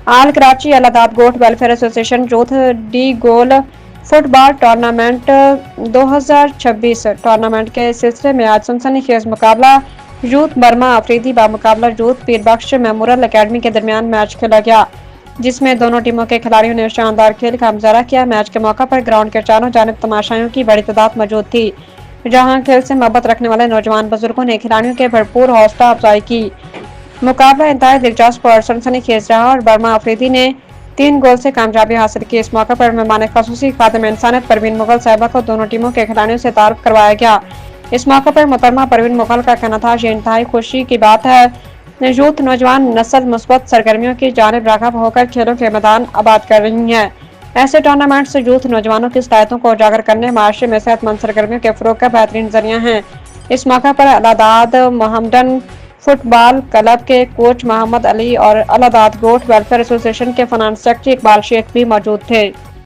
आल Karachi Allahdad Goth welfare association youth D goal football tournament 2026 tournament के सिलसिले में आज सनसनीखेज मुकाबला यूथ बर्मा अफरीदी बामुकाबला यूथ पीरबख्श मेमोरियल एकेडमी के दरमियान मैच खेला गया, जिसमें दोनों टीमों के खिलाड़ियों ने शानदार खेल का मुजाहरा किया। मैच के मौका पर ग्राउंड के चारों जानिब तमाशाइयों की बड़ी तादाद मौजूद थी, जहां खेल से मोहब्बत रखने वाले नौजवान बुजुर्गों ने खिलाड़ियों के भरपूर हौसला अफजाई की। मुकाबला इंतहाई दिलचस्प और सनसनीखेज रहा और बर्मा अफरीदी ने 3 गोल से कामयाबी हासिल की। इस मौके पर मेहमान खसूसी खादिम इंसानियत परवीन मुगल साहिबा को दोनों टीमों के खिलाड़ियों से तारुफ करवाया गया। इस मौके पर मोहतरमा परवीन मुगल का कहना था, ये इंतहाई खुशी की बात है, यूथ नौजवान नस्ल मुस्बत सरगर्मियों की जानिब राग़िब होकर खेलों के मैदान आबाद कर रही है। ऐसे टूर्नामेंट्स यूथ नौजवानों की सलाहियतों को उजागर करने, माशरे में सेहतमंद सरगर्मियों के फरोग का बेहतरीन जरिया है। इस मौके पर अलादाद मोहम्मदन फुटबॉल क्लब के कोच मोहम्मद अली और अलादाद गोट वेलफेयर एसोसिएशन के फाइनेंस सेक्रेटरी इकबाल शेख भी मौजूद थे।